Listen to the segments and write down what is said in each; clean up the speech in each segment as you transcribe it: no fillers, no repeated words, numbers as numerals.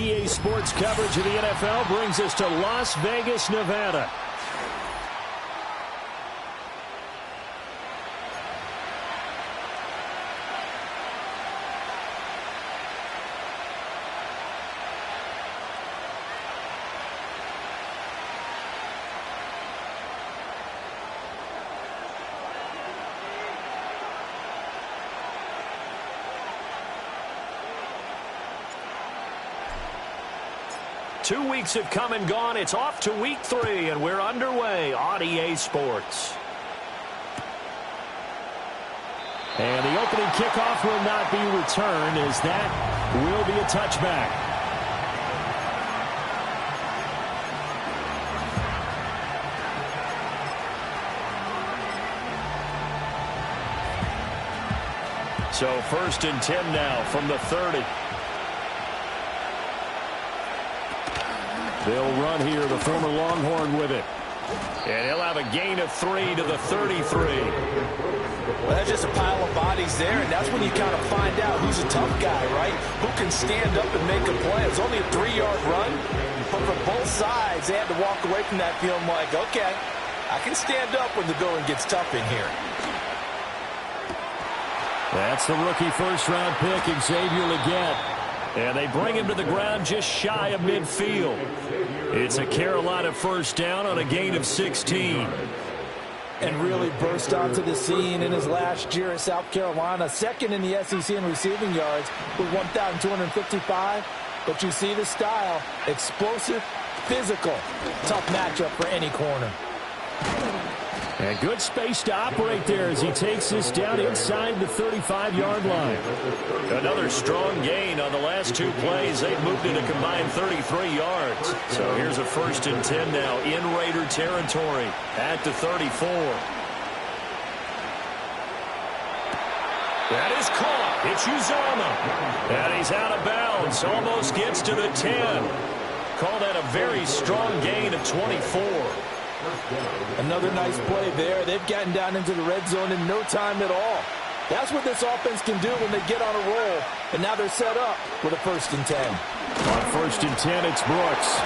EA Sports coverage of the NFL brings us to Las Vegas, Nevada. Two weeks have come and gone. It's off to week 3, and we're underway on EA Sports. And the opening kickoff will not be returned, as that will be a touchback. So 1st and 10 now from the 30. They'll run here, the former Longhorn with it. And he'll have a gain of 3 to the 33. Well, that's just a pile of bodies there, and that's when you kind of find out who's a tough guy, right? Who can stand up and make a play. It's only a 3-yard run, but for both sides, they had to walk away from that feeling like, okay, I can stand up when the going gets tough in here. That's the rookie first-round pick, Xavier Legette. And they bring him to the ground just shy of midfield. It's a Carolina first down on a gain of 16. And really burst onto the scene in his last year at South Carolina. Second in the SEC in receiving yards with 1,255. But you see the style. Explosive, physical. Tough matchup for any corner. And good space to operate there as he takes this down inside the 35-yard line. Another strong gain on the last 2 plays. They've moved it a combined 33 yards. So here's a 1st and 10 now in Raider territory at the 34. That is caught. It's Uzomah. And he's out of bounds. Almost gets to the 10. Call that a very strong gain of 24. Another nice play there. They've gotten down into the red zone in no time at all. That's what this offense can do when they get on a roll. And now they're set up with a 1st and 10. On 1st and 10, it's Brooks.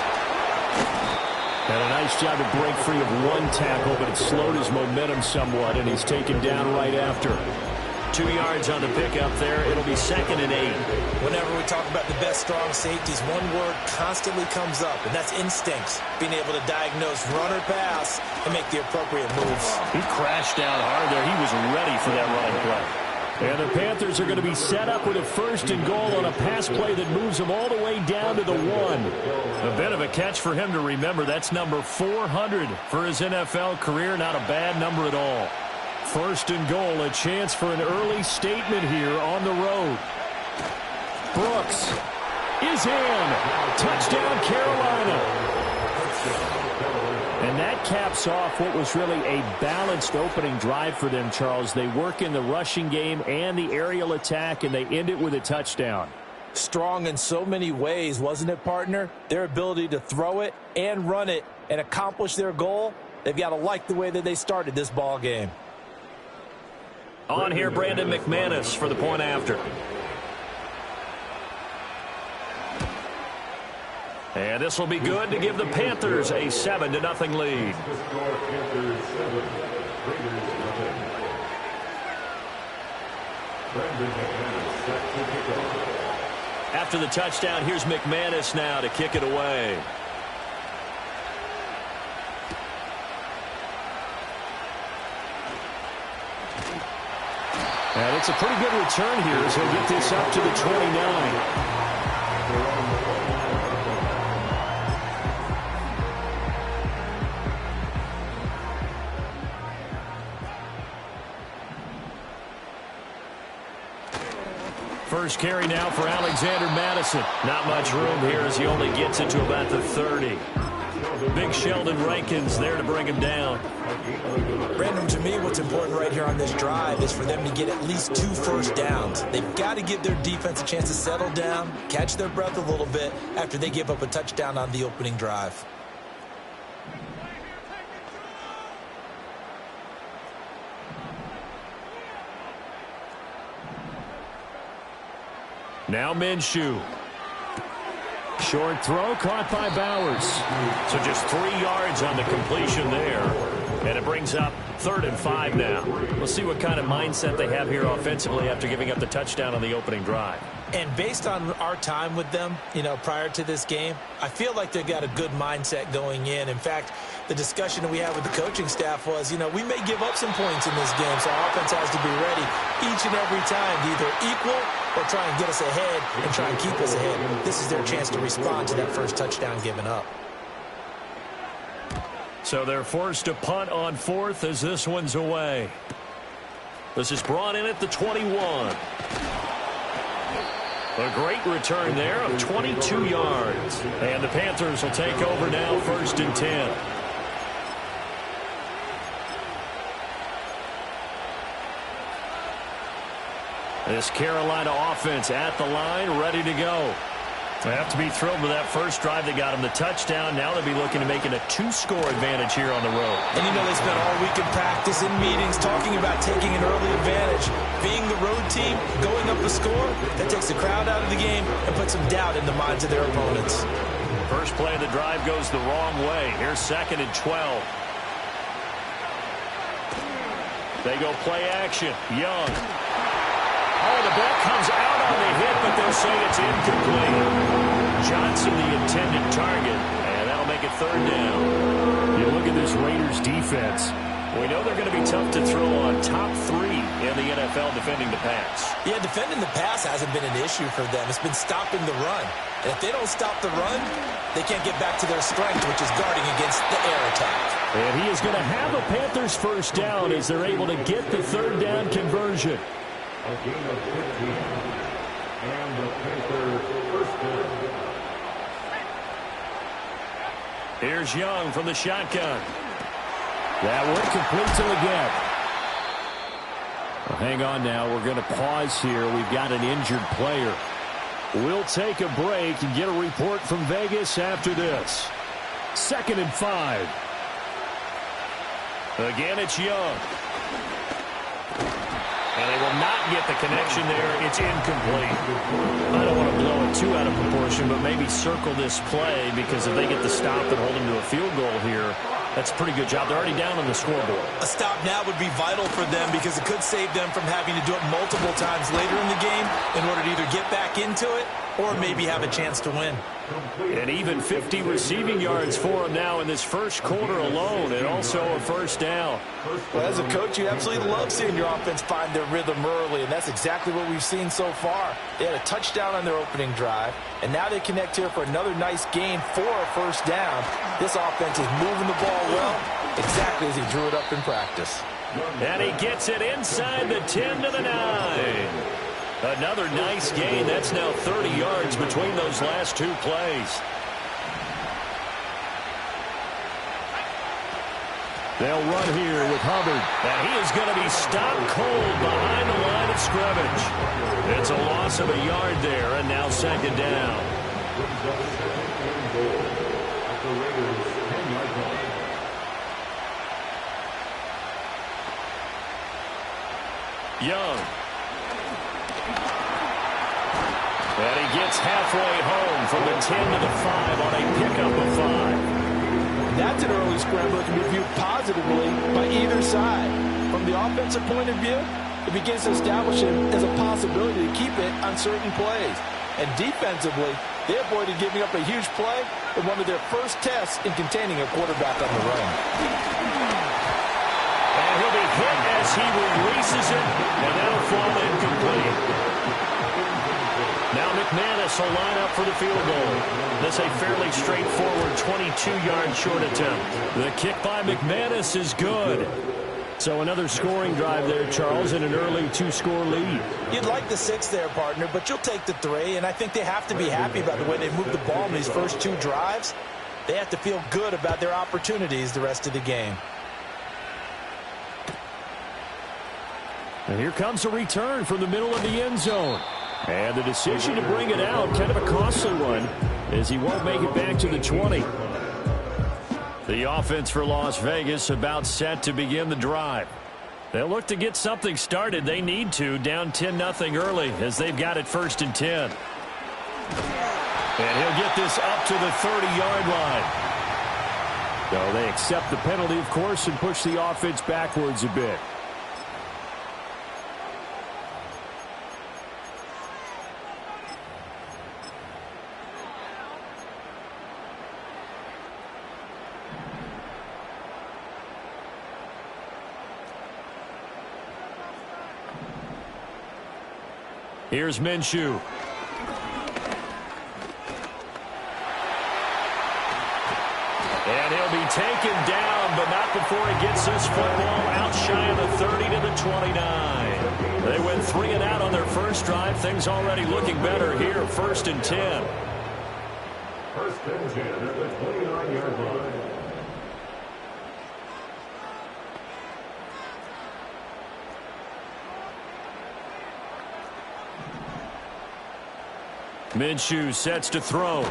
And a nice job to break free of one tackle, but it slowed his momentum somewhat, and he's taken down right after. 2 yards on the pickup there. It'll be 2nd and 8. Whenever we talk about the best strong safeties, one word constantly comes up, and that's instincts. Being able to diagnose run or pass and make the appropriate moves. He crashed down hard there. He was ready for that running play. And the Panthers are going to be set up with a 1st and goal on a pass play that moves them all the way down to the 1. A bit of a catch for him to remember. That's number 400 for his NFL career. Not a bad number at all. 1st and goal, a chance for an early statement here on the road. Brooks is in. Touchdown, Carolina. And that caps off what was really a balanced opening drive for them, Charles. They work in the rushing game and the aerial attack, and they end it with a touchdown. Strong in so many ways, wasn't it, partner? Their ability to throw it and run it and accomplish their goal, they've got to like the way that they started this ball game. On here, Brandon McManus for the point after. And this will be good to give the Panthers a 7-0 lead. After the touchdown, here's McManus now to kick it away. And it's a pretty good return here as he'll get this up to the 29. First carry now for Alexander Madison. Not much room here as he only gets it to about the 30. Big Sheldon Rankins there to bring him down. Brandon, to me, what's important right here on this drive is for them to get at least 2 first downs. They've got to give their defense a chance to settle down, catch their breath a little bit after they give up a touchdown on the opening drive. Now Minshew. Short throw caught by Bowers. So just 3 yards on the completion there. And it brings up 3rd and 5 now. We'll see what kind of mindset they have here offensively after giving up the touchdown on the opening drive. And based on our time with them, prior to this game, I feel like they've got a good mindset going in. In fact, the discussion that we had with the coaching staff was, we may give up some points in this game, so our offense has to be ready each and every time to either equal or try and get us ahead and try and keep us ahead. This is their chance to respond to that first touchdown given up. So they're forced to punt on 4th as this one's away. This is brought in at the 21. A great return there of 22 yards. And the Panthers will take over now, 1st and 10. This Carolina offense at the line, ready to go. They have to be thrilled with that first drive. They got them the touchdown. Now they'll be looking to make it a 2-score advantage here on the road. And they spent all week in practice, in meetings, talking about taking an early advantage. Being the road team, going up a score, that takes the crowd out of the game and puts some doubt in the minds of their opponents. First play of the drive goes the wrong way. Here's 2nd and 12. They go play action. Young. Oh, the ball comes out on the hit, but they'll say it's incomplete. Johnson, the intended target, and that'll make it 3rd down. You look at this Raiders defense. We know they're going to be tough to throw on, top 3 in the NFL defending the pass. Yeah, defending the pass hasn't been an issue for them. It's been stopping the run. And if they don't stop the run, they can't get back to their strength, which is guarding against the air attack. And he is going to have a Panthers first down as they're able to get the 3rd down conversion. A gain of 15, and the Panthers first down. Here's Young from the shotgun. That one complete to the gap. Well, hang on now. We're going to pause here. We've got an injured player. We'll take a break and get a report from Vegas after this. 2nd and 5. Again, it's Young. And they will not get the connection there. It's incomplete. I don't want to blow it too out of proportion, but maybe circle this play, because if they get the stop and hold them to a field goal here, that's a pretty good job. They're already down on the scoreboard. A stop now would be vital for them, because it could save them from having to do it multiple times later in the game in order to either get back into it or maybe have a chance to win. And even 50 receiving yards for him now in this first quarter alone, and also a first down. Well, as a coach, you absolutely love seeing your offense find their rhythm early, and that's exactly what we've seen so far. They had a touchdown on their opening drive, and now they connect here for another nice gain for a first down. This offense is moving the ball well, exactly as he drew it up in practice. And he gets it inside the 10 to the 9. Another nice gain. That's now 30 yards between those last 2 plays. They'll run here with Hubbard. And he is going to be stopped cold behind the line of scrimmage. It's a loss of a yard there, and now 2nd down. Young. And he gets halfway home from the 10 to the 5 on a pickup of 5. That's an early scramble that can be viewed positively by either side. From the offensive point of view, it begins to establish him as a possibility to keep it on certain plays. And defensively, they avoided giving up a huge play in one of their first tests in containing a quarterback on the run. And he'll be hit as he releases it, and that'll fall incomplete. Now McManus will line up for the field goal. This a fairly straightforward 22-yard short attempt. The kick by McManus is good. So another scoring drive there, Charles, and an early 2-score lead. You'd like the 6 there, partner, but you'll take the 3, and I think they have to be happy about the way they moved the ball in these first 2 drives. They have to feel good about their opportunities the rest of the game. And here comes a return from the middle of the end zone. And the decision to bring it out, kind of a costly one, as he won't make it back to the 20. The offense for Las Vegas about set to begin the drive. They'll look to get something started. They need to, down 10-0 early, as they've got it 1st and 10. And he'll get this up to the 30-yard line. So they accept the penalty, of course, and push the offense backwards a bit. Here's Minshew. And he'll be taken down, but not before he gets this football out shy of the 30 to the 29. They went 3 and out on their first drive. Things already looking better here. 1st and 10. 1st and 10 at the 29-yard line. Minshew sets to throw.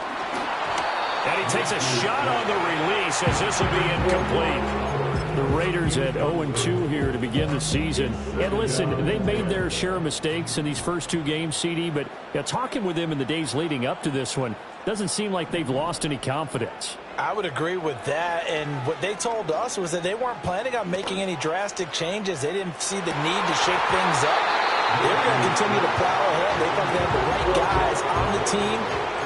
And he takes a shot on the release as this will be incomplete. The Raiders at 0-2 here to begin the season. And listen, they made their share of mistakes in these first 2 games, CD, but talking with them in the days leading up to this one, doesn't seem like they've lost any confidence. I would agree with that, and what they told us was that they weren't planning on making any drastic changes. They didn't see the need to shake things up. They're going to continue to plow ahead. They thought they had the right guys on the team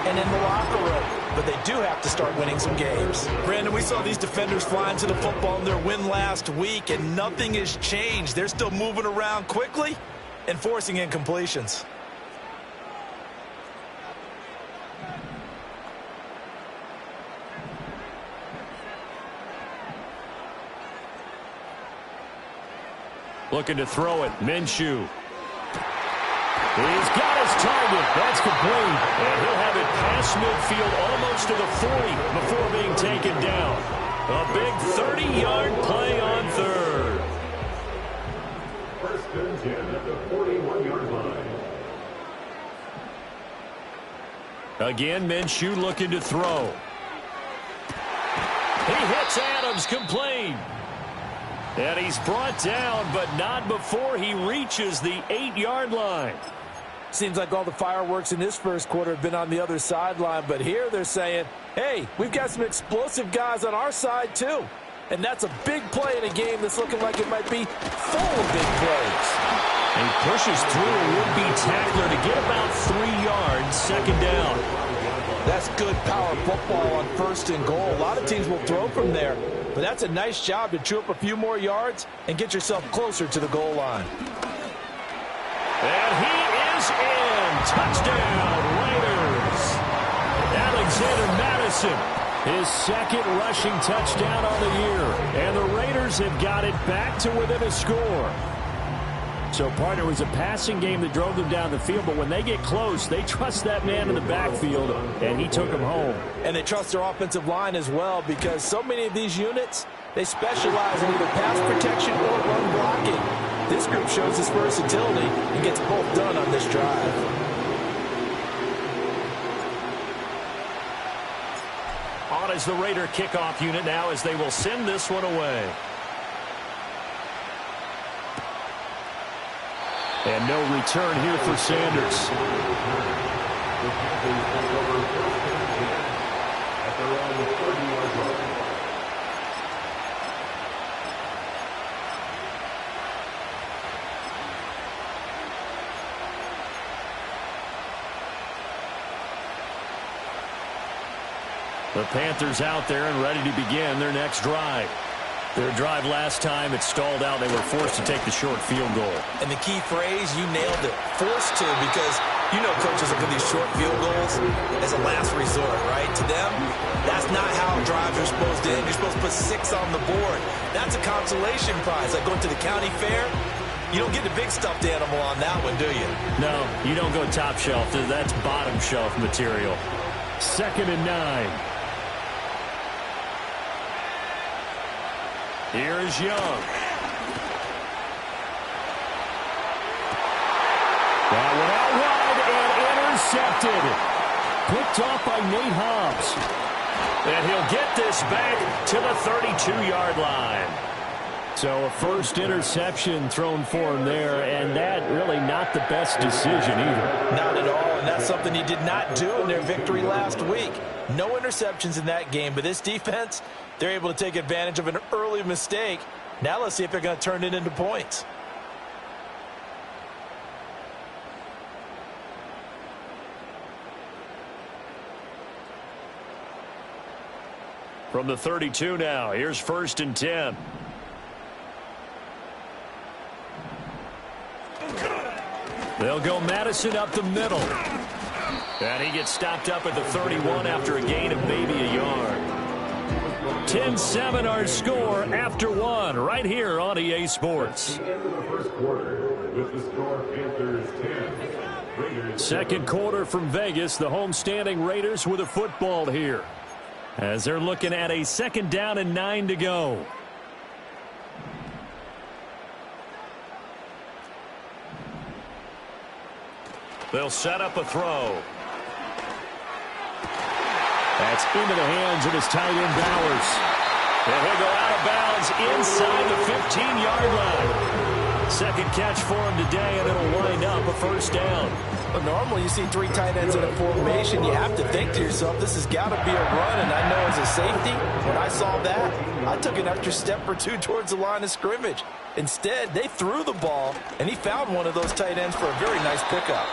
and in the locker room. But they do have to start winning some games. Brandon, we saw these defenders flying to the football in their win last week, and nothing has changed. They're still moving around quickly and forcing incompletions. Looking to throw it. Minshew. He's got his target. That's complete. And he'll have it past midfield almost to the 40 before being taken down. A big 30-yard play on 3rd. 1st and 10 at the 41-yard line. Again, Minshew looking to throw. He hits Adams, complete. And he's brought down, but not before he reaches the 8-yard line. Seems like all the fireworks in this first quarter have been on the other sideline, but here they're saying, hey, we've got some explosive guys on our side too. And that's a big play in a game that's looking like it might be full of big plays. He pushes through a would-be tackler to get about 3 yards, 2nd down. That's good power football on 1st and goal. A lot of teams will throw from there, but that's a nice job to chew up a few more yards and get yourself closer to the goal line. And he is in. Touchdown, Raiders. Alexander Madison, his 2nd rushing touchdown on the year. And the Raiders have got it back to within a score. So, partner, it was a passing game that drove them down the field, but when they get close, they trust that man in the backfield, and he took them home. And they trust their offensive line as well, because so many of these units, they specialize in either pass protection or run blocking. This group shows its versatility and gets both done on this drive. On is the Raider kickoff unit now as they will send this one away. And no return here for Sanders. The Panthers out there and ready to begin their next drive. Their drive last time, it stalled out. They were forced to take the short field goal. And the key phrase, you nailed it, forced to, because you know coaches look at these short field goals as a last resort, right? To them, that's not how drives are supposed to end. You're supposed to put 6 on the board. That's a consolation prize. Like going to the county fair, you don't get the big stuffed animal on that one, do you? No, you don't go top shelf. That's bottom shelf material. 2nd and 9. Here is Young. That one out wide and intercepted. Picked off by Nate Hobbs. And he'll get this back to the 32-yard line. So a first interception thrown for him there, and that really not the best decision either. Not at all, and that's something he did not do in their victory last week. No interceptions in that game, but this defense, they're able to take advantage of an early mistake. Now let's see if they're going to turn it into points. From the 32 now, here's 1st and 10. They'll go Madison up the middle. And he gets stopped up at the 31 after a gain of maybe a yard. 10-7 our score after one right here on EA Sports. At the end of the first quarter, with the score Panthers 10. Raiders. Second quarter from Vegas, the homestanding Raiders with a football here, as they're looking at a 2nd down and 9 to go. They'll set up a throw. That's into the hands of his tight end Bowers. And he'll go out of bounds inside the 15-yard line. Second catch for him today, and it'll wind up a 1st down. But normally you see 3 tight ends in a formation. You have to think to yourself, this has got to be a run. And I know as a safety, when I saw that, I took an extra step or 2 towards the line of scrimmage. Instead, they threw the ball, and he found one of those tight ends for a very nice pickup.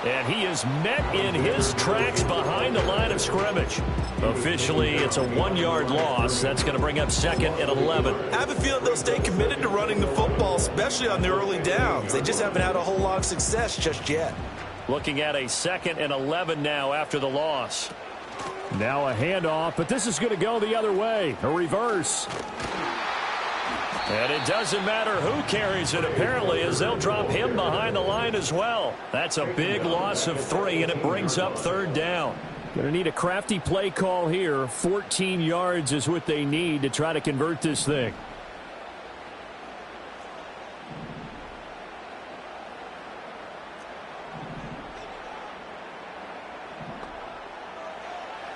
And he is met in his tracks behind the line of scrimmage. Officially, it's a 1-yard loss. That's going to bring up 2nd and 11. I have a feeling they'll stay committed to running the football, especially on the early downs. They just haven't had a whole lot of success just yet. Looking at a 2nd and 11 now after the loss. Now a handoff, but this is going to go the other way. A reverse. And it doesn't matter who carries it, apparently, as they'll drop him behind the line as well. That's a big loss of 3, and it brings up 3rd down. Going to need a crafty play call here. 14 yards is what they need to try to convert this thing.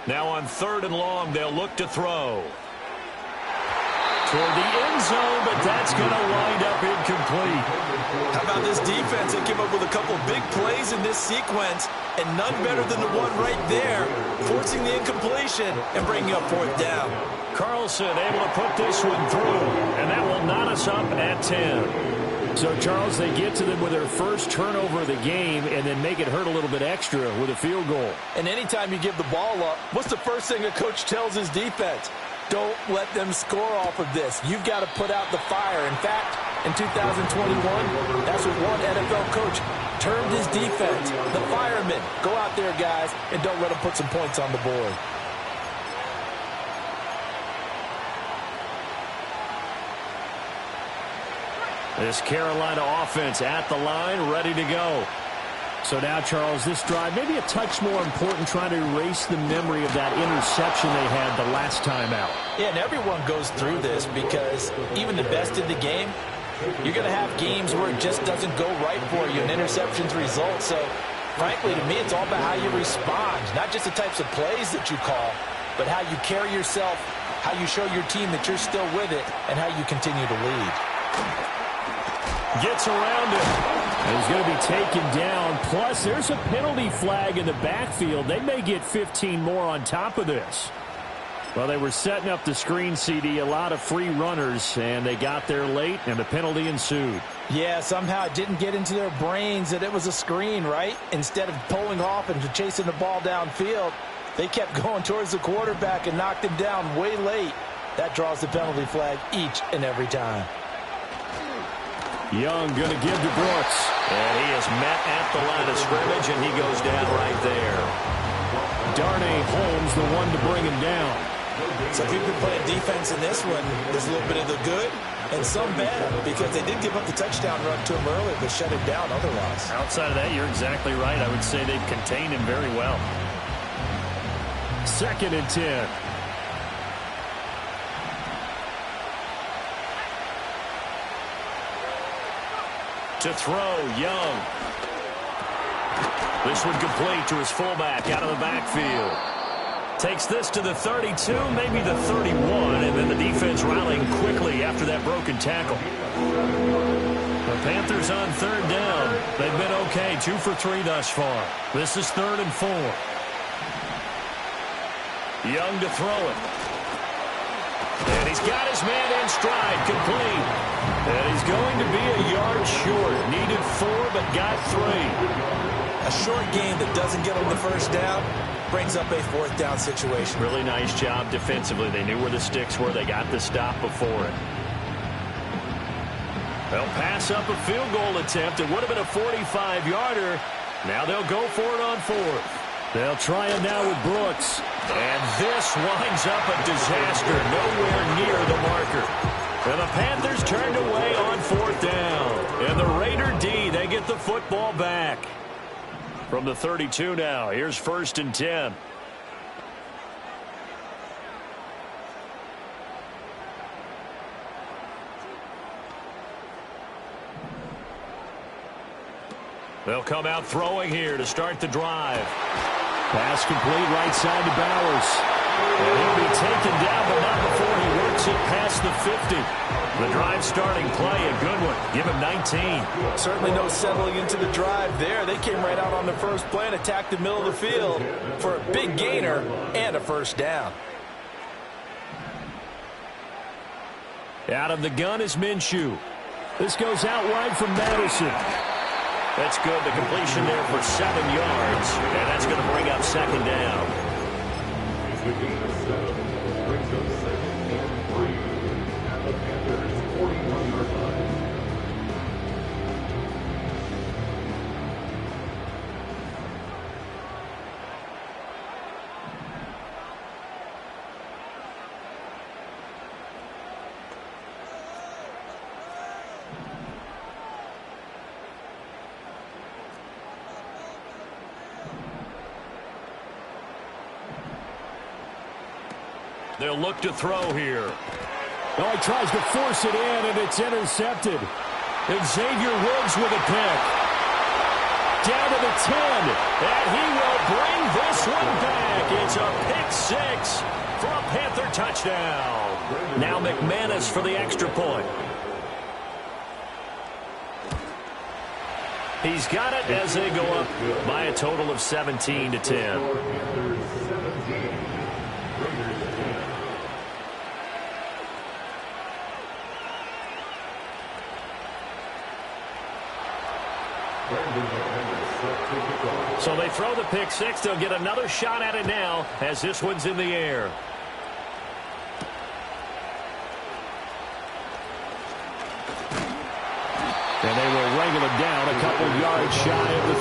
Now on 3rd and long, they'll look to throw. Toward the end zone, but that's going to wind up incomplete. How about this defense? They came up with a couple big plays in this sequence, and none better than the one right there, forcing the incompletion and bringing up 4th down. Carlson able to put this one through, and that will knot us up at 10. So, Charles, they get to them with their first turnover of the game and then make it hurt a little bit extra with a field goal. And anytime you give the ball up, what's the first thing a coach tells his defense? Don't let them score off of this. You've got to put out the fire. In fact, in 2021, that's what one NFL coach termed his defense, the firemen. Go out there, guys, and don't let them put some points on the board. This Carolina offense at the line, ready to go. So now, Charles, this drive maybe a touch more important, trying to erase the memory of that interception they had the last time out. Yeah, and everyone goes through this because even the best in the game, you're going to have games where it just doesn't go right for you and interceptions result. So, frankly, to me, it's all about how you respond, not just the types of plays that you call, but how you carry yourself, how you show your team that you're still with it, and how you continue to lead. Gets around it. And he's going to be taken down. Plus, there's a penalty flag in the backfield. They may get 15 more on top of this. Well, they were setting up the screen, CD, a lot of free runners, and they got there late, and the penalty ensued. Yeah, somehow it didn't get into their brains that it was a screen, right? Instead of pulling off and chasing the ball downfield, they kept going towards the quarterback and knocked him down way late. That draws the penalty flag each and every time. Young going to give to Brooks. And he is met at the line of scrimmage, and he goes down right there. Darnay Holmes, the one to bring him down. So if you've been playing defense in this one, there's a little bit of the good and some bad, because they did give up the touchdown run to him earlier, but shut him down otherwise. Outside of that, you're exactly right. I would say they've contained him very well. 2nd and 10. To throw, Young. This one complete to his fullback out of the backfield. Takes this to the 32, maybe the 31, and then the defense rallying quickly after that broken tackle. The Panthers on third down. They've been okay, 2 for 3 thus far. This is 3rd and 4. Young to throw it. And he's got his man in stride, complete. And he's going to be a yard short. Needed 4, but got 3. A short game that doesn't get him the first down brings up a 4th down situation. Really nice job defensively. They knew where the sticks were. They got the stop before it. They'll pass up a field goal attempt. It would have been a 45-yarder. Now they'll go for it on 4th. They'll try it now with Brooks. And this winds up a disaster. Nowhere near the marker. And the Panthers turned away on 4th down. And the Raider D, they get the football back. From the 32 now, here's 1st and 10. They'll come out throwing here to start the drive. Pass complete right side to Bowers. And he'll be taken down, but not before he works it past the 50. The drive starting play, a good one. Give him 19. Certainly no settling into the drive there. They came right out on the first play and attacked the middle of the field for a big gainer and a 1st down. Out of the gun is Minshew. This goes out wide from Madison. That's good. The completion there for 7 yards. And that's going to bring up 2nd down. The game of 7 brings up 2nd and 3 at the Panthers' 41-yard line. They'll look to throw here. Oh, he tries to force it in, and it's intercepted. And Xavier Woods with a pick. Down to the 10, and he will bring this one back. It's a pick 6 for a Panther touchdown. Now McManus for the extra point. He's got it as they go up by a total of 17-10. So they throw the pick 6. They'll get another shot at it now as this one's in the air. And they will wrangle it down a couple yards shy of the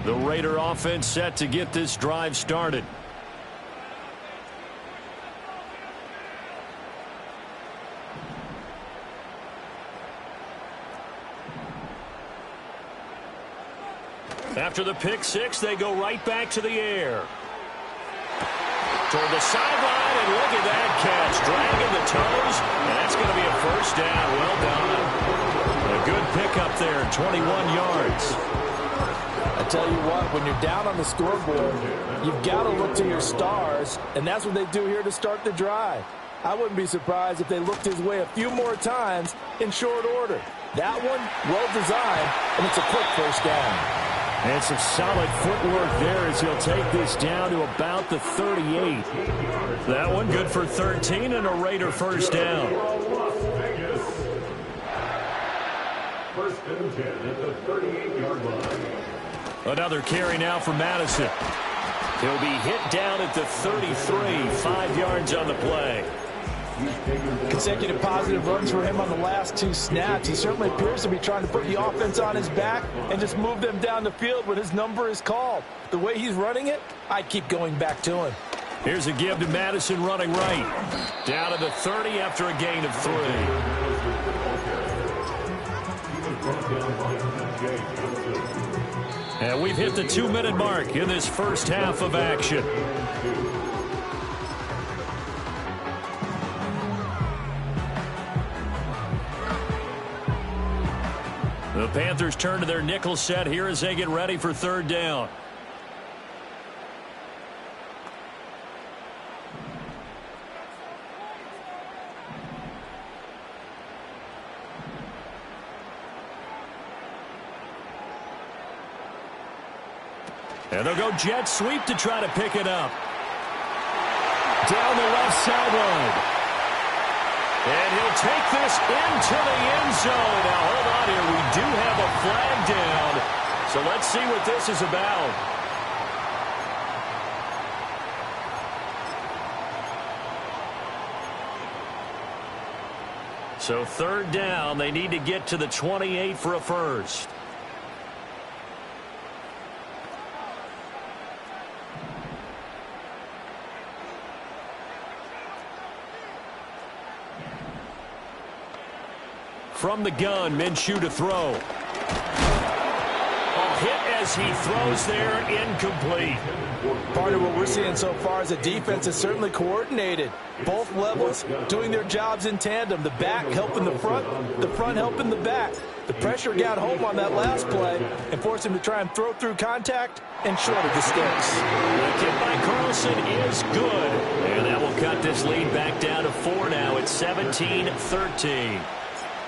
30. The Raider offense set to get this drive started. After the pick 6, they go right back to the air. Toward the sideline, and look at that catch. Dragging the toes, and that's going to be a 1st down. Well done. A good pickup there, 21 yards. I tell you what, when you're down on the scoreboard, you've got to look to your stars, and that's what they do here to start the drive. I wouldn't be surprised if they looked his way a few more times in short order. That one, well designed, and it's a quick 1st down. And some solid footwork there as he'll take this down to about the 38. That one good for 13 and a Raider 1st down. 1st and 10 at the 38-yard line. Another carry now for Madison. He'll be hit down at the 33, 5 yards on the play. Consecutive positive runs for him on the last 2 snaps. He certainly appears to be trying to put the offense on his back and just move them down the field when his number is called. The way he's running it, I'd keep going back to him. Here's a give to Madison running right. Down to the 30 after a gain of 3. And we've hit the 2-minute mark in this first half of action. The Panthers turn to their nickel set here as they get ready for third down. And they'll go jet sweep to try to pick it up. Down the left sideline. And he'll take this into the end zone. Now, hold on here. We do have a flag down. So let's see what this is about. So third down. They need to get to the 28 for a first. From the gun, Minshew to throw. A hit as he throws there, incomplete. Part of what we're seeing so far is the defense is certainly coordinated. Both levels doing their jobs in tandem. The back helping the front helping the back. The pressure got home on that last play and forced him to try and throw through contact and short of the sticks. The kick by Carlson is good. And that will cut this lead back down to 4 now. It's 17-13.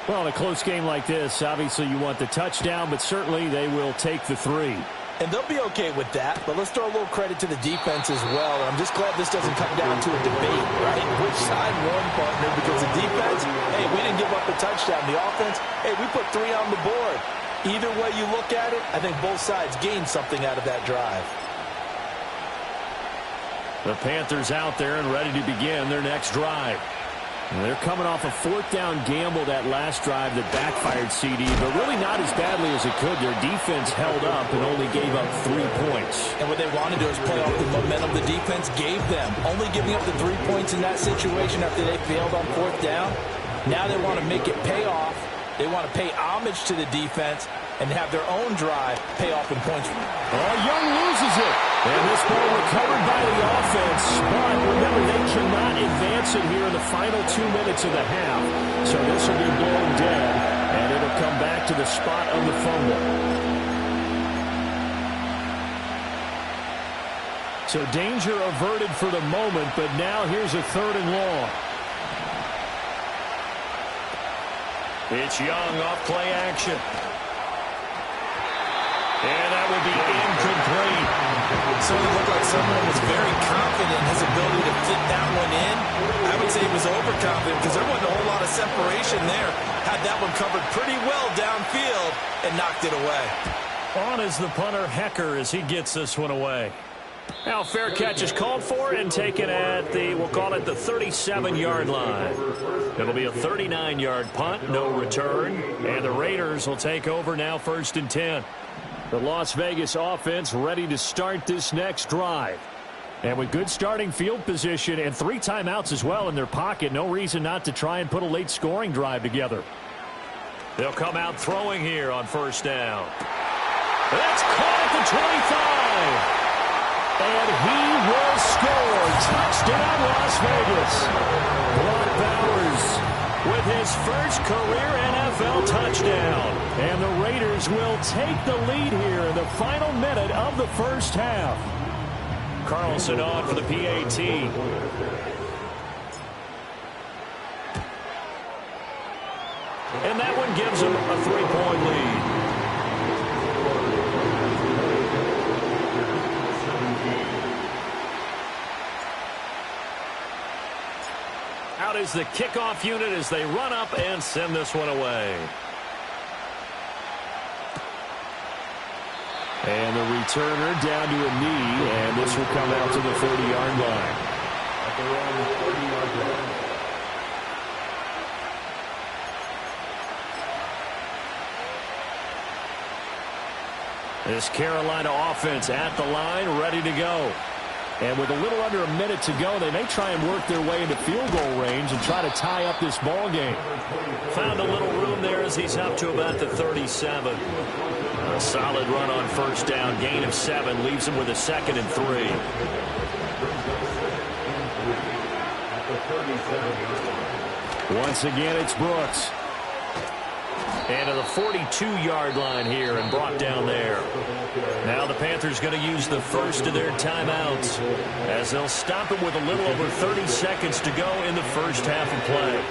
Well, in a close game like this, obviously you want the touchdown, but certainly they will take the 3. And they'll be okay with that, but let's throw a little credit to the defense as well. I'm just glad this doesn't come down to a debate, right? Which side won, partner? Because the defense, hey, we didn't give up a touchdown. The offense, hey, we put 3 on the board. Either way you look at it, I think both sides gained something out of that drive. The Panthers out there and ready to begin their next drive. And they're coming off a 4th down gamble that last drive that backfired CD, but really not as badly as it could. Their defense held up and only gave up 3 points. And what they want to do is play off the momentum the defense gave them. Only giving up the 3 points in that situation after they failed on 4th down. Now they want to make it pay off. They want to pay homage to the defense and have their own drive pay off in points. Oh, Young loses it. And this ball recovered by the offense. But remember, they cannot advance it here in the final 2 minutes of the half. So this will be blown dead, and it'll come back to the spot of the fumble. So danger averted for the moment, but now here's a 3rd and long. It's Young off play action. And that will be incomplete. It certainly looked like someone was very confident in his ability to fit that one in. I would say he was overconfident because there wasn't a whole lot of separation there. Had that one covered pretty well downfield and knocked it away. On is the punter, Hecker, as he gets this one away. Now fair catch is called for and taken at the, we'll call it the 37-yard line. It'll be a 39-yard punt, no return. And the Raiders will take over now 1st and 10. The Las Vegas offense ready to start this next drive. And with good starting field position and 3 timeouts as well in their pocket, no reason not to try and put a late scoring drive together. They'll come out throwing here on 1st down. That's caught at the 25. And he will score. Touchdown, Las Vegas. Brock Bowers with his first career NFL touchdown. And the Raiders will take the lead here in the final minute of the first half. Carlson on for the PAT. And that one gives them a 3-point lead. Out is the kickoff unit as they run up and send this one away. And the returner down to a knee, and this will come out to the 30-yard line. At their own 30-yard line. This Carolina offense at the line, ready to go. And with a little under a minute to go, they may try and work their way into field goal range and try to tie up this ball game. Found a little room there as he's up to about the 37. A solid run on 1st down. Gain of 7 leaves him with a 2nd and 3. Once again, it's Brooks. And to the 42-yard line here and brought down there. Now the Panthers going to use the first of their timeouts as they'll stop it with a little over 30 seconds to go in the first half of play.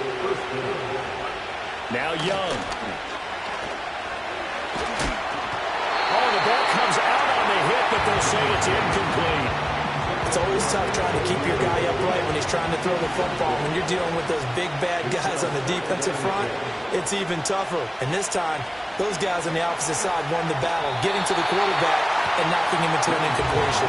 Now Young. Oh, the ball comes out on the hit, but they'll say it's incomplete. It's always tough trying to keep your guy upright when he's trying to throw the football. When you're dealing with those big, bad guys on the defensive front, it's even tougher. And this time, those guys on the opposite side won the battle, getting to the quarterback and knocking him into an incompletion.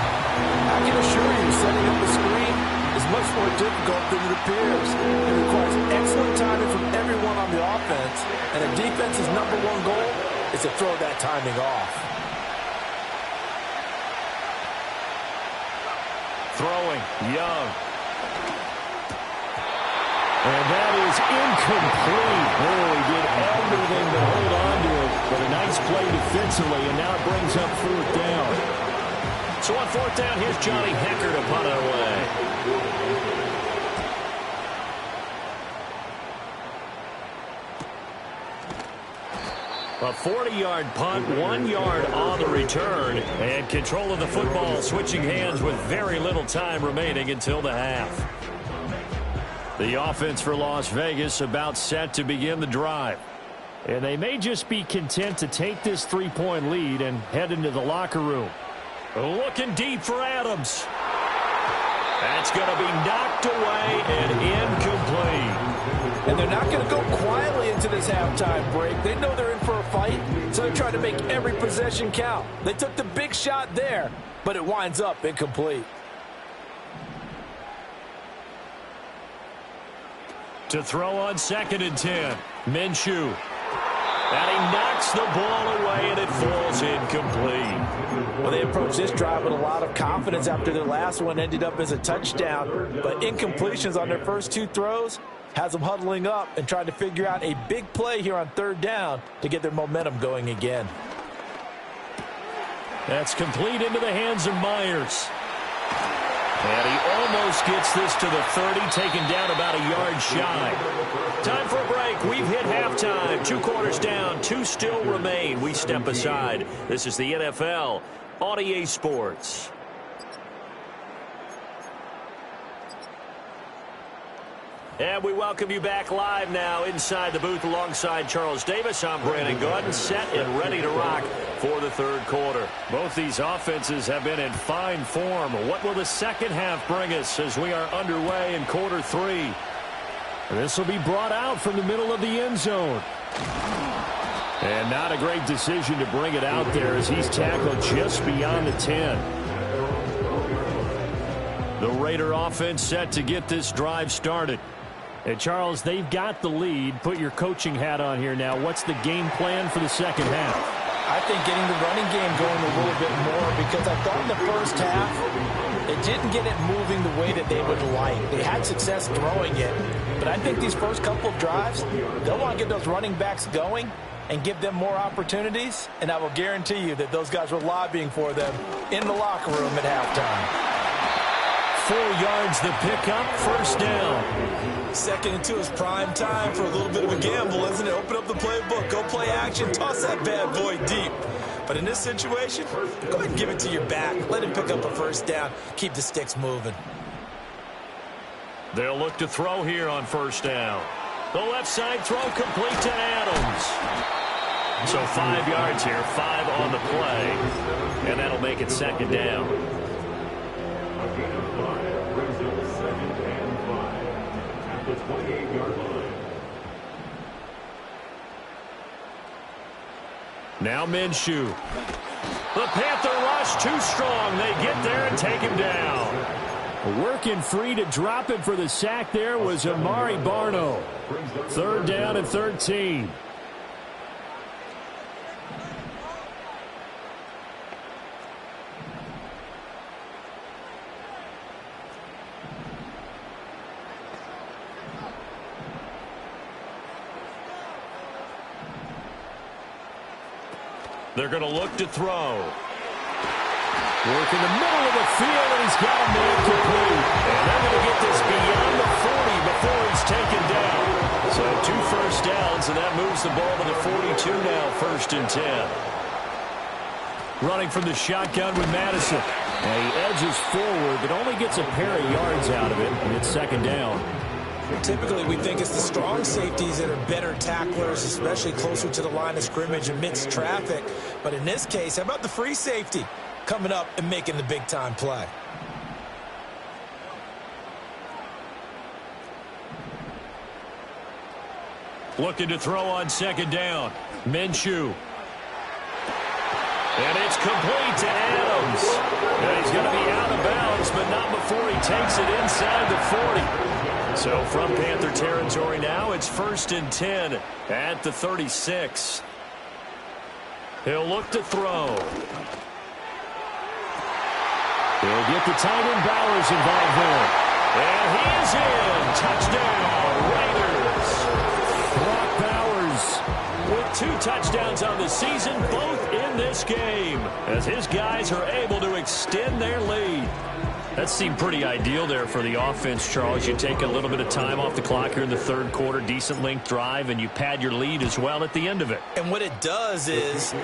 I can assure you, setting up a screen is much more difficult than it appears. It requires excellent timing from everyone on the offense, and a defense's number one goal is to throw that timing off. Throwing, Young. And that is incomplete. Oh, he did everything to hold on to it, but a nice play defensively, and now it brings up fourth down. So on fourth down, here's Johnny Hecker to punt it away. A 40-yard punt, 1 yard on the return, and control of the football switching hands with very little time remaining until the half. The offense for Las Vegas about set to begin the drive. And they may just be content to take this 3-point lead and head into the locker room. Looking deep for Adams. That's going to be knocked away and incomplete. And they're not going to go quietly into this halftime break. They know they're in for a fight, so they're trying to make every possession count. They took the big shot there, but it winds up incomplete. To throw on 2nd and 10, Minshew. And he knocks the ball away, and it falls incomplete. Well, they approached this drive with a lot of confidence after their last one ended up as a touchdown. But incompletions on their first 2 throws has them huddling up and trying to figure out a big play here on 3rd down to get their momentum going again. That's complete into the hands of Myers. And he almost gets this to the 30, taken down about a yard shy. Time for a break. We've hit halftime. 2 quarters down, 2 still remain. We step aside. This is the NFL on EA Sports. And we welcome you back live now inside the booth alongside Charles Davis. I'm Brandon Gordon, set and ready to rock for the 3rd quarter. Both these offenses have been in fine form. What will the second half bring us as we are underway in quarter 3? This will be brought out from the middle of the end zone. And not a great decision to bring it out there as he's tackled just beyond the 10. The Raider offense set to get this drive started. And Charles, they've got the lead. Put your coaching hat on here now. What's the game plan for the second half? I think getting the running game going a little bit more, because I thought in the first half they didn't get it moving the way that they would like. They had success throwing it, but I think these first couple of drives, they'll want to get those running backs going and give them more opportunities, and I will guarantee you that those guys were lobbying for them in the locker room at halftime. 4 yards the pickup, first down. 2nd and 2 is prime time for a little bit of a gamble, isn't it? Open up the playbook, go play action, toss that bad boy deep. But in this situation, go ahead and give it to your back. Let him pick up a first down. Keep the sticks moving. They'll look to throw here on first down. The left side throw complete to Adams. So 5 yards here, 5 on the play. And that'll make it 2nd down. The 28-yard line. Now Minshew. The Panther rush too strong. They get there and take him down. Working free to drop him for the sack there was Amari Barno. 3rd down and 13. They're going to look to throw. Work in the middle of the field, and he's got a man complete. And they're going to get this beyond the 40 before he's taken down. So 2 first downs, and that moves the ball to the 42 now, 1st and 10. Running from the shotgun with Madison. And he edges forward, but only gets a pair of yards out of it, and it's 2nd down. Typically, we think it's the strong safeties that are better tacklers, especially closer to the line of scrimmage amidst traffic. But in this case, how about the free safety coming up and making the big-time play? Looking to throw on 2nd down. Minshew. And it's complete to Adams. And he's going to be out of bounds, but not before he takes it inside the 40. So from Panther territory now, it's 1st and 10 at the 36. He'll look to throw. He'll get the tight end Bowers involved there. And he is in. Touchdown, Raiders. Brock Bowers with 2 touchdowns on the season, both in this game, as his guys are able to extend their lead. That seemed pretty ideal there for the offense, Charles. You take a little bit of time off the clock here in the 3rd quarter, decent length drive, and you pad your lead as well at the end of it. And what it does is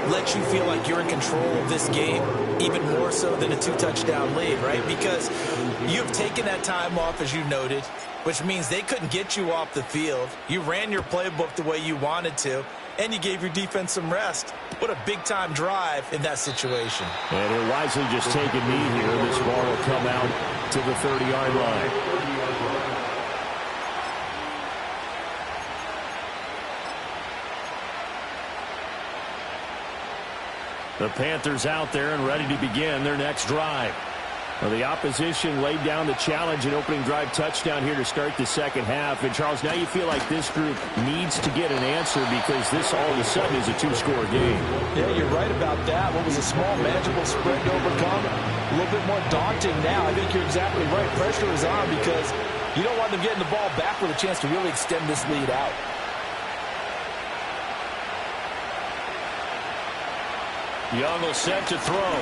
let you feel like you're in control of this game, even more so than a 2-touchdown lead, right? Because you've taken that time off, as you noted, which means they couldn't get you off the field. You ran your playbook the way you wanted to, and you gave your defense some rest. What a big-time drive in that situation. And he'll wisely just take a knee here. This ball will come out to the 30-yard line. The Panthers out there and ready to begin their next drive. Well, the opposition laid down the challenge and opening drive touchdown here to start the 2nd half. And, Charles, now you feel like this group needs to get an answer because this all of a sudden is a 2-score game. Yeah, you're right about that. What was a small, manageable spread to overcome, a little bit more daunting now. I think you're exactly right. Pressure is on because you don't want them getting the ball back with a chance to really extend this lead out. Young will set to throw.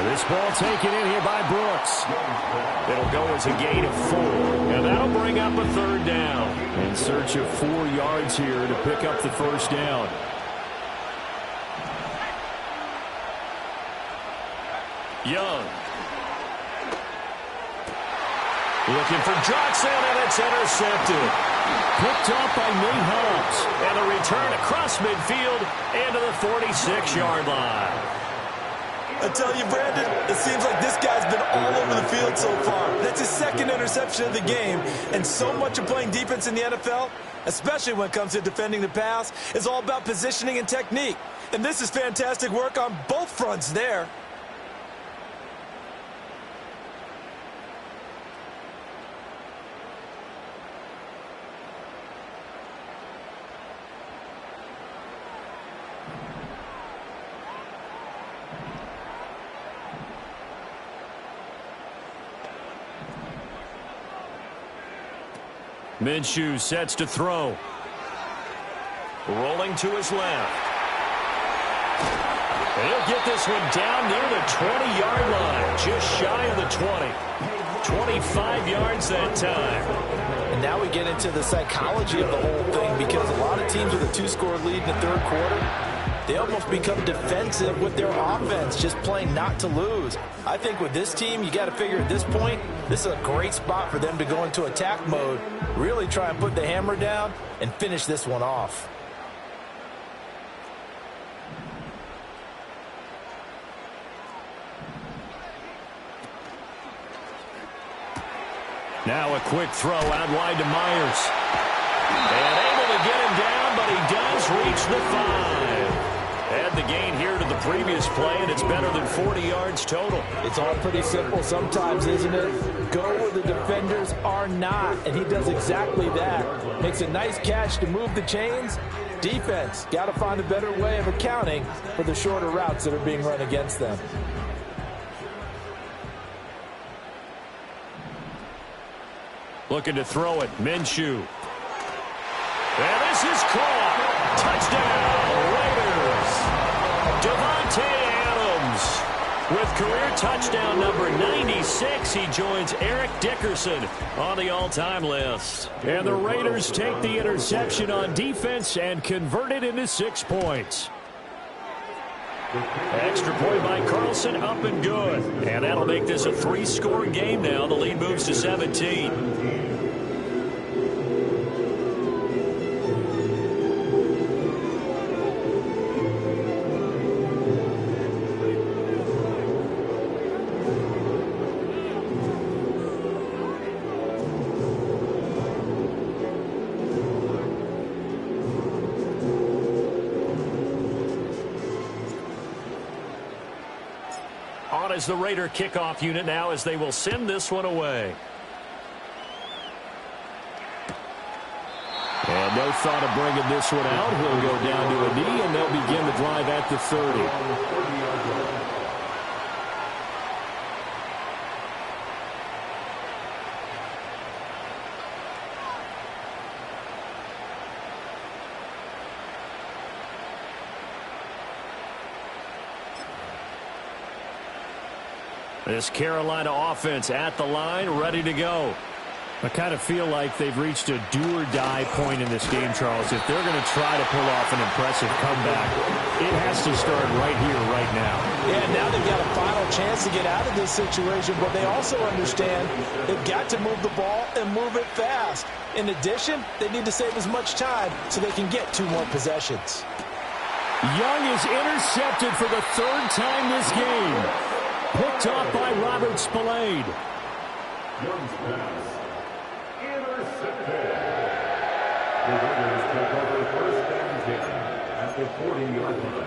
This ball taken in here by Brooks. It'll go as a gain of 4. And that'll bring up a 3rd down. In search of 4 yards here to pick up the 1st down. Young. Looking for Johnson, and it's intercepted. Picked off by Nate Hobbs. And a return across midfield into the 46-yard line. I tell you, Brandon, it seems like this guy's been all over the field so far. That's his 2nd interception of the game. And so much of playing defense in the NFL, especially when it comes to defending the pass, is all about positioning and technique. And this is fantastic work on both fronts there. Minshew sets to throw. Rolling to his left. He'll get this one down near the 20-yard line. Just shy of the 20. 25 yards that time. And now we get into the psychology of the whole thing because a lot of teams with a 2-score lead in the 3rd quarter, they almost become defensive with their offense, just playing not to lose. I think with this team, you got to figure at this point, this is a great spot for them to go into attack mode, really try and put the hammer down and finish this one off. Now a quick throw out wide to Myers. And able to get him down, but he does reach the 5. Add the gain here to the previous play, and it's better than 40 yards total. It's all pretty simple sometimes, isn't it? Go where the defenders are not, and he does exactly that. Makes a nice catch to move the chains. Defense, got to find a better way of accounting for the shorter routes that are being run against them. Looking to throw it, Minshew. And this is caught. Touchdown, Raiders. Devontae Adams with career touchdown number 96. He joins Eric Dickerson on the all-time list. And the Raiders take the interception on defense and convert it into 6 points. Extra point by Carlson, up and good. And that'll make this a 3-score game now. The lead moves to 17. On is the Raider kickoff unit now as they will send this one away. And no thought of bringing this one out. He'll go down to a knee, and they'll begin the drive at the 30. This Carolina offense at the line, ready to go. I kind of feel like they've reached a do-or-die point in this game, Charles. If they're going to try to pull off an impressive comeback, it has to start right here, right now. Yeah, now they've got a final chance to get out of this situation, but they also understand they've got to move the ball and move it fast. In addition, they need to save as much time so they can get 2 more possessions. Young is intercepted for the 3rd time this game. Picked off by Robert Spillane. Young's pass intercepted. The Raiders take over 1st and 10 at the 40-yard line.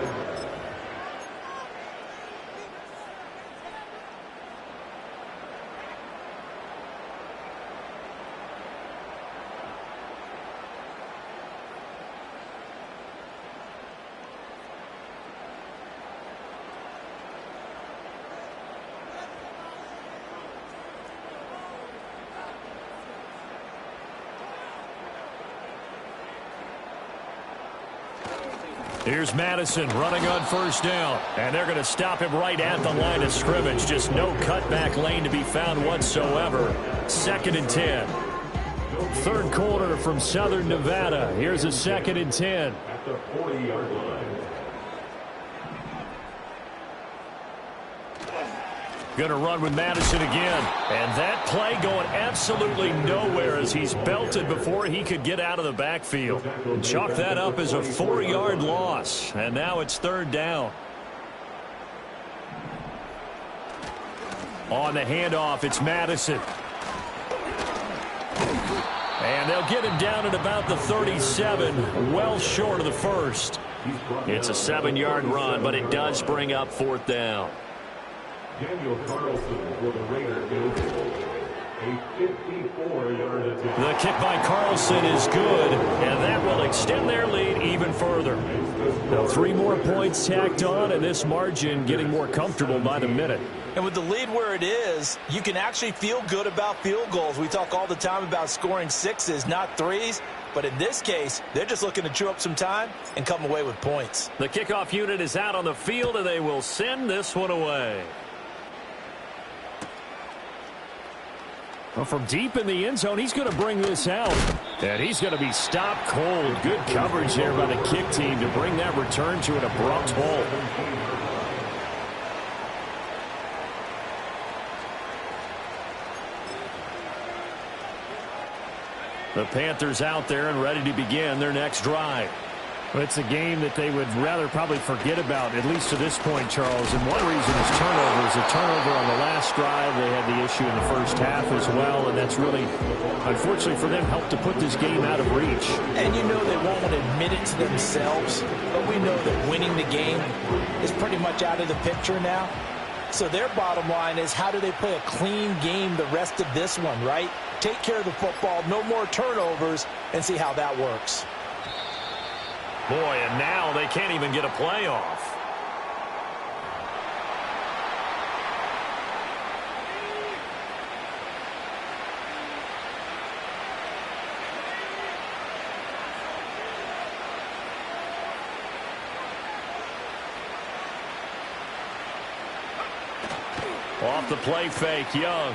Here's Madison running on 1st down. And they're going to stop him right at the line of scrimmage. Just no cutback lane to be found whatsoever. 2nd and 10. 3rd quarter from Southern Nevada. Here's a 2nd and 10. At the 40-yard line. Going to run with Madison again. And that play going absolutely nowhere as he's belted before he could get out of the backfield. Chalk that up as a 4-yard loss. And now it's 3rd down. On the handoff, it's Madison. And they'll get him down at about the 37, well short of the 1st. It's a 7-yard run, but it does bring up 4th down. Daniel Carlson for the Raiders goes a 54-yard attempt. The kick by Carlson is good, and that will extend their lead even further. Now 3 more points tacked on, and this margin getting more comfortable by the minute. And with the lead where it is, you can actually feel good about field goals. We talk all the time about scoring 6s, not 3s. But in this case, they're just looking to chew up some time and come away with points. The kickoff unit is out on the field, and they will send this one away. Well, from deep in the end zone, he's going to bring this out. And he's going to be stopped cold. Good coverage there by the kick team to bring that return to an abrupt halt. The Panthers out there and ready to begin their next drive. Well, it's a game that they would rather probably forget about, at least to this point, Charles. And one reason is turnovers. A turnover on the last drive. They had the issue in the 1st half as well. And that's really, unfortunately for them, helped to put this game out of reach. And you know they won't want to admit it to themselves. But we know that winning the game is pretty much out of the picture now. So their bottom line is, how do they play a clean game the rest of this one, right? Take care of the football, no more turnovers, and see how that works. Boy, and now they can't even get a play off. Off the play fake, Young.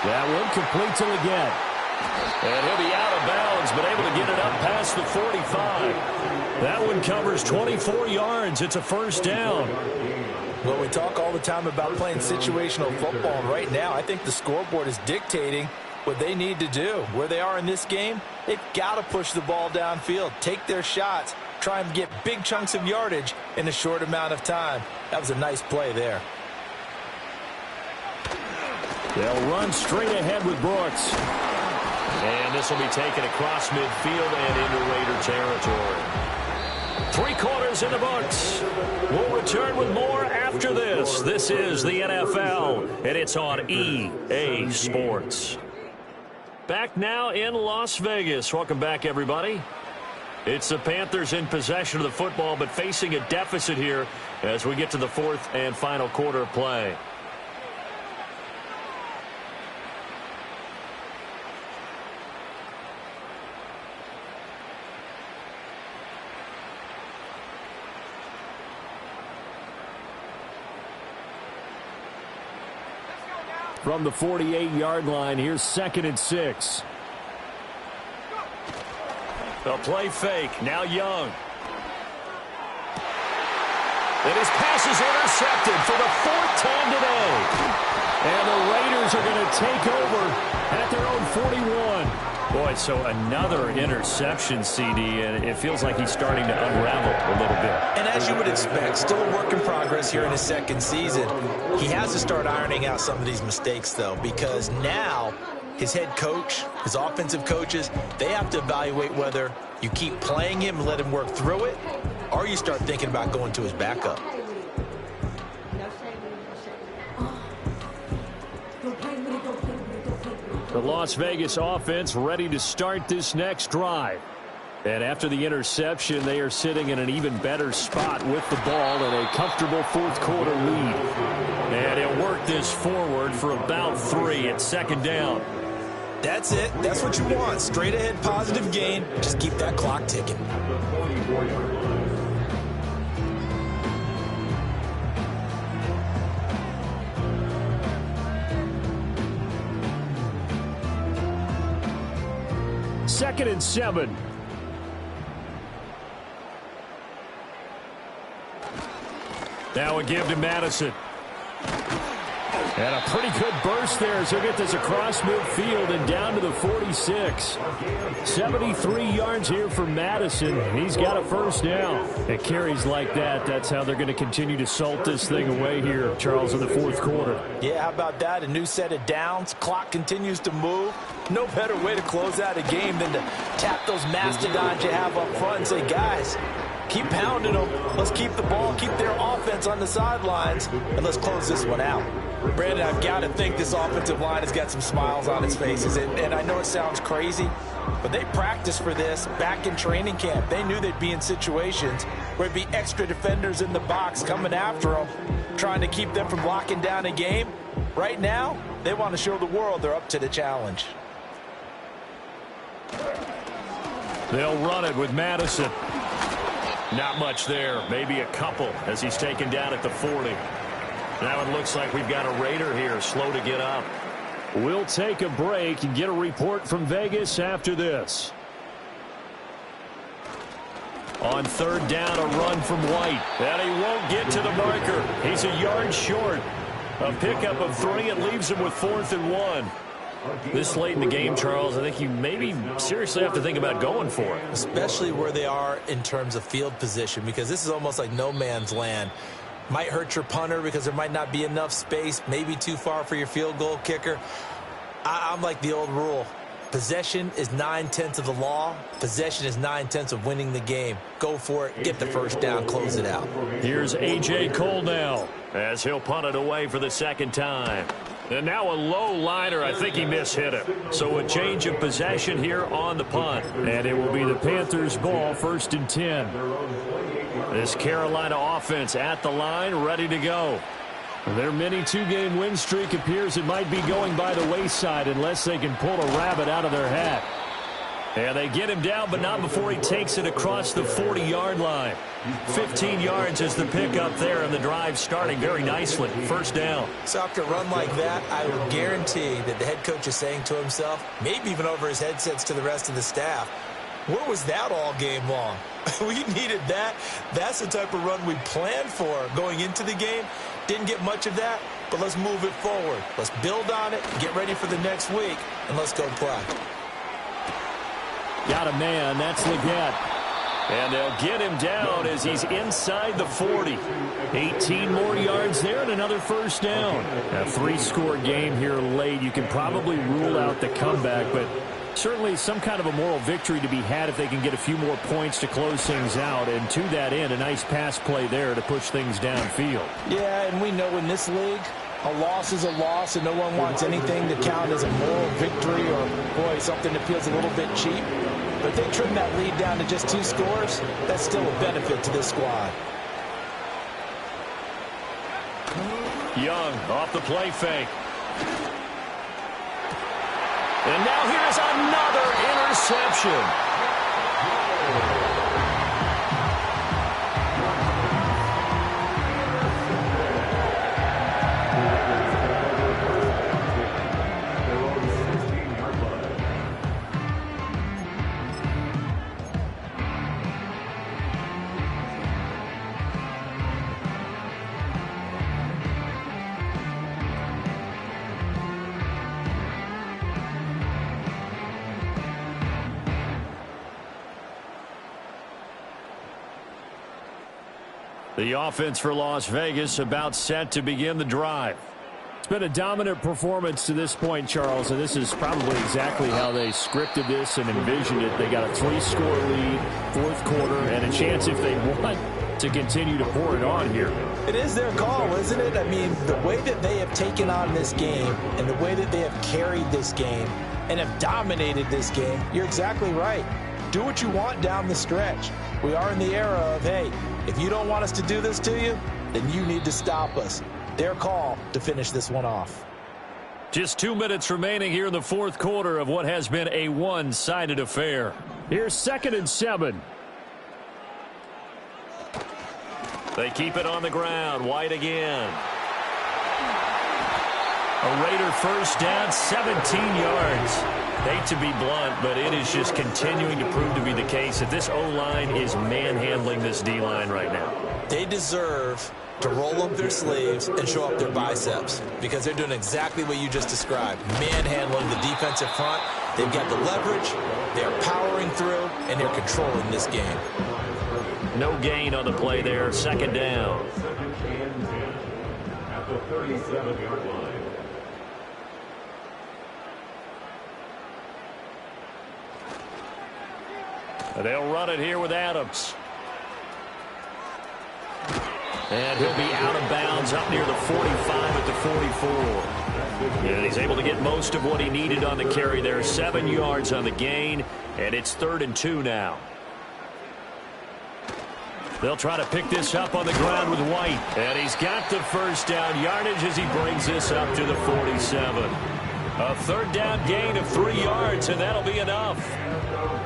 That one complete to Leggett. And he'll be out of bounds, but able to get it up past the 45. That one covers 24 yards. It's a first down. Well, we talk all the time about playing situational football, and right now I think the scoreboard is dictating what they need to do. Where they are in this game, they've got to push the ball downfield, take their shots, try and get big chunks of yardage in a short amount of time. That was a nice play there. They'll run straight ahead with Brooks. And this will be taken across midfield and into Raider territory. 3 quarters in the books. We'll return with more after this. This is the NFL, and it's on EA Sports. Back now in Las Vegas. Welcome back, everybody. It's the Panthers in possession of the football, but facing a deficit here as we get to the 4th and final quarter of play. From the 48-yard line, here's 2nd and 6. A play fake. Now Young. And his pass is intercepted for the 4th time today. And the Raiders are going to take over at their own 41. Boy, so another interception, CD, and it feels like he's starting to unravel a little bit. And as you would expect, still a work in progress here in his 2nd season. He has to start ironing out some of these mistakes, though, because now his head coach, his offensive coaches, they have to evaluate whether you keep playing him and let him work through it, or you start thinking about going to his backup. The Las Vegas offense ready to start this next drive. And after the interception, they are sitting in an even better spot with the ball and a comfortable 4th quarter lead. And he'll work this forward for about 3 at 2nd down. That's it. That's what you want. Straight ahead positive gain. Just keep that clock ticking. Second and 7. Now a give to Madison. And a pretty good burst there as he'll get this across midfield and down to the 46. 73 yards here for Madison. He's got a first down. It carries like that. That's how they're going to continue to salt this thing away here, Charles, in the 4th quarter. Yeah, how about that? A new set of downs. Clock continues to move. No better way to close out a game than to tap those mastodons you have up front and say, guys, keep pounding them. Let's keep the ball, keep their offense on the sidelines, and let's close this one out. Brandon, I've got to think this offensive line has got some smiles on its faces. And I know it sounds crazy, but they practiced for this back in training camp. They knew they'd be in situations where it'd be extra defenders in the box coming after them, trying to keep them from locking down a game. Right now, they want to show the world they're up to the challenge. They'll run it with Madison. Not much there. Maybe a couple as he's taken down at the 40. Now it looks like we've got a Raider here, slow to get up. We'll take a break and get a report from Vegas after this. On 3rd down, a run from White. And he won't get to the marker. He's a yard short. A pickup of 3. It leaves him with 4th and 1. This late in the game, Charles, I think you maybe seriously have to think about going for it. Especially where they are in terms of field position, because this is almost like no man's land. Might hurt your punter because there might not be enough space, maybe too far for your field goal kicker. I'm like the old rule. Possession is 9/10 of the law. Possession is 9/10 of winning the game. Go for it. Get the first down. Close it out. Here's A.J. Cole now as he'll punt it away for the 2nd time. And now a low liner. I think he mishit him. So a change of possession here on the punt. And it will be the Panthers' ball, 1st and 10. This Carolina offense at the line, ready to go. Their mini 2-game win streak appears it might be going by the wayside unless they can pull a rabbit out of their hat. And they get him down, but not before he takes it across the 40-yard line. 15 yards is the pickup there, and the drive starting very nicely. First down. So after a run like that, I would guarantee that the head coach is saying to himself, maybe even over his headsets to the rest of the staff, where was that all game long? We needed that. That's the type of run we planned for going into the game. Didn't get much of that, but let's move it forward. Let's build on it, get ready for the next week, and let's go play. Got a man. That's Leggett. And they'll get him down as he's inside the 40. 18 more yards there and another first down. A 3-score game here late. You can probably rule out the comeback, but certainly some kind of a moral victory to be had if they can get a few more points to close things out. And to that end, a nice pass play there to push things downfield. Yeah, and we know in this league, a loss is a loss, and no one wants anything to count as a moral victory or, boy, something that feels a little bit cheap. But if they trim that lead down to just 2 scores, that's still a benefit to this squad. Young off the play fake. And now here's another interception. The offense for Las Vegas about set to begin the drive. It's been a dominant performance to this point, Charles, and this is probably exactly how they scripted this and envisioned it. They got a 3-score lead, 4th quarter, and a chance if they want to continue to pour it on here. It is their call, isn't it? I mean, the way that they have taken on this game and the way that they have carried this game and have dominated this game, you're exactly right. Do what you want down the stretch. We are in the era of, hey, if you don't want us to do this to you, then you need to stop us. Their call to finish this one off. Just 2 minutes remaining here in the 4th quarter of what has been a one-sided affair. Here's 2nd and 7. They keep it on the ground. White again. A Raider first down, 17 yards. Hate to be blunt, but it is just continuing to prove to be the case that this O-line is manhandling this D-line right now. They deserve to roll up their sleeves and show up their biceps because they're doing exactly what you just described, manhandling the defensive front. They've got the leverage, they're powering through, and they're controlling this game. No gain on the play there, 2nd down. At the 37-yard line. They'll run it here with Adams. And he'll be out of bounds up near the 45 at the 44. And he's able to get most of what he needed on the carry there. 7 yards on the gain, and it's 3rd and 2 now. They'll try to pick this up on the ground with White. And he's got the first down yardage as he brings this up to the 47. A 3rd down gain of 3 yards, and that'll be enough.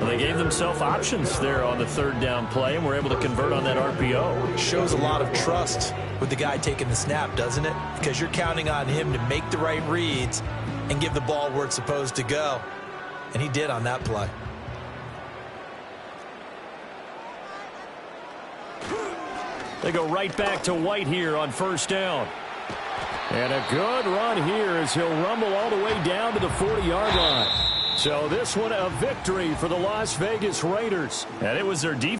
Well, they gave themselves options there on the 3rd down play, and were able to convert on that RPO. Shows a lot of trust with the guy taking the snap, doesn't it? Because you're counting on him to make the right reads and give the ball where it's supposed to go. And he did on that play. They go right back to White here on 1st down. And a good run here as he'll rumble all the way down to the 40-yard line. So this one a victory for the Las Vegas Raiders. And it was their defense.